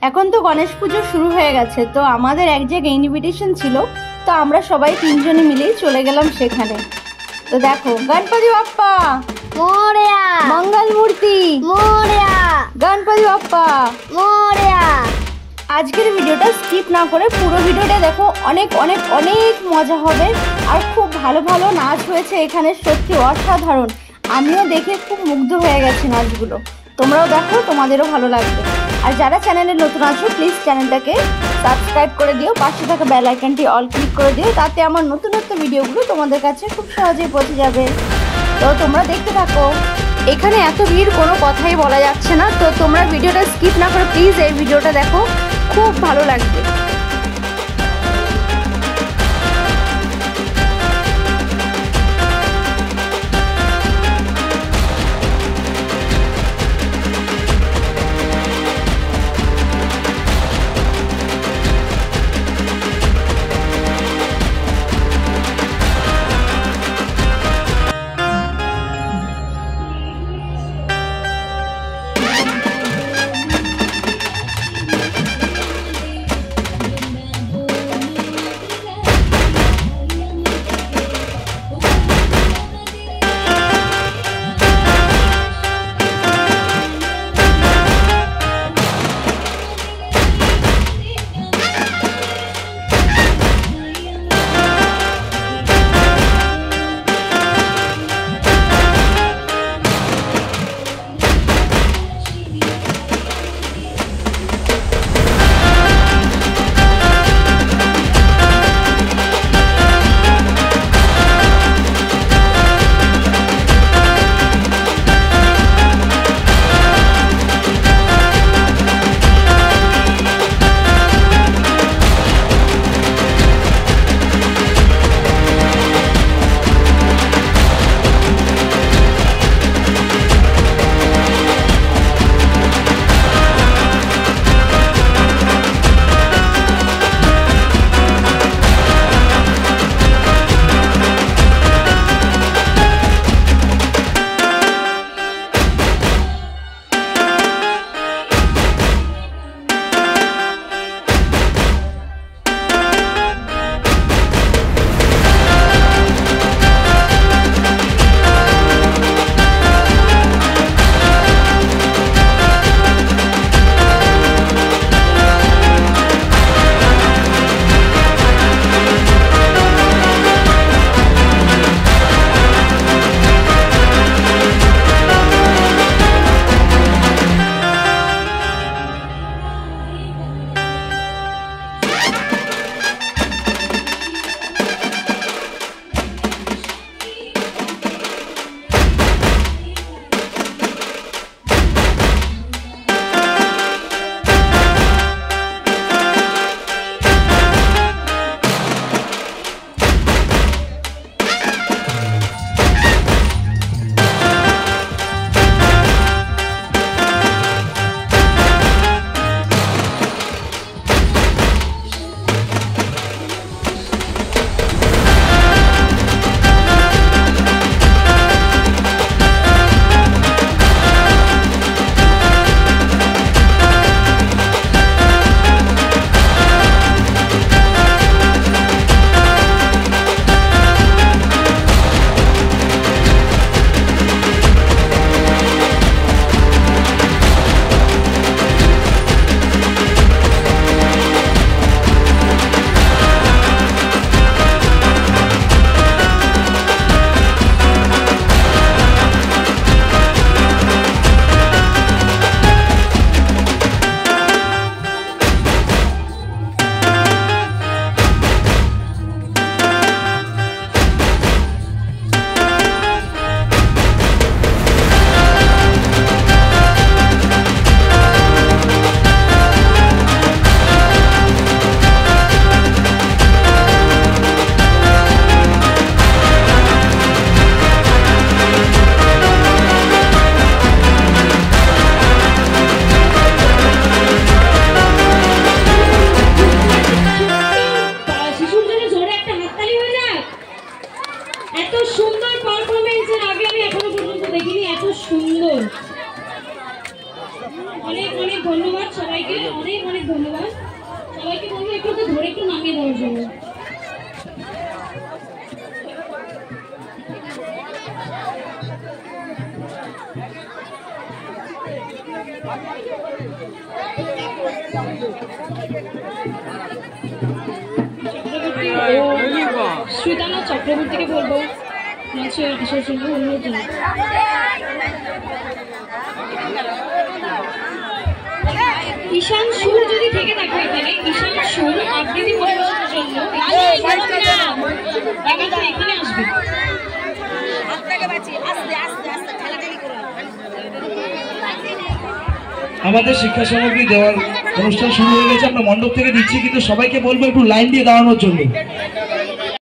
এখন তো গণেশ পুজো শুরু হয়ে গেছে, তো আমাদের এক জায়গায় ইনভিটেশন ছিল, তো আমরা সবাই তিনজনে মিলেই চলে গেলাম সেখানে। তো দেখো, গণপতি বাপ্পা মোরয়া, মঙ্গল মূর্তি মোরয়া, গণপতি বাপ্পা মোরয়া। আজকের ভিডিওটা স্কিপ না করে পুরো ভিডিওটা দেখো, অনেক অনেক অনেক মজা হবে। আর খুব ভালো ভালো নাচ হয়েছে এখানে, সত্যি অসাধারণ। আমিও দেখে খুব মুগ্ধ হয়ে গেছি নাচগুলো। তোমরাও দেখো, তোমাদেরও ভালো লাগবে। আর যারা চ্যানেলে নতুন আছো প্লিজ চ্যানেলটাকে সাবস্ক্রাইব করে দিও, পাশে থাকা বেল আইকনটি অল ক্লিক করে দিও, তাতে আমার নতুন নতুন ভিডিওগুলো তোমাদের কাছে খুব সহজেই পৌঁছে যাবে। তো তোমরা দেখতে থাকো। এখানে এত ভিড়, কোনো কথাই বলা যাচ্ছে না। তো তোমরা ভিডিওটা স্কিপ না করে প্লিজ এই ভিডিওটা দেখো, খুব ভালো লাগবে। এত সুন্দর পারফরমেন্সের আগে আমি এখনো পর্যন্ত দেখিনি, এত সুন্দর। অনেক অনেক ধন্যবাদ সবাইকে, অনেক অনেক ধন্যবাদ সবাইকে। বলবো একটু ধরে একটু নামিয়ে দেওয়ার জন্য। শ্রীতানা চক্রবর্তীকে বলবো মঞ্চে আসার জন্য অনুরোধ জানাই। ঈশান সুর যদি থেকে থাকো এখানে, ঈশান সুর আবৃত্তি পরিবেশনের জন্য এখানে আসবে। আমাদের শিক্ষা সামগ্রী দেওয়ার অনুষ্ঠান শুরু হয়ে গেছে, আমরা মণ্ডপ থেকে দিচ্ছি, কিন্তু সবাইকে বলবো একটু লাইন দিয়ে দাঁড়ানোর জন্য।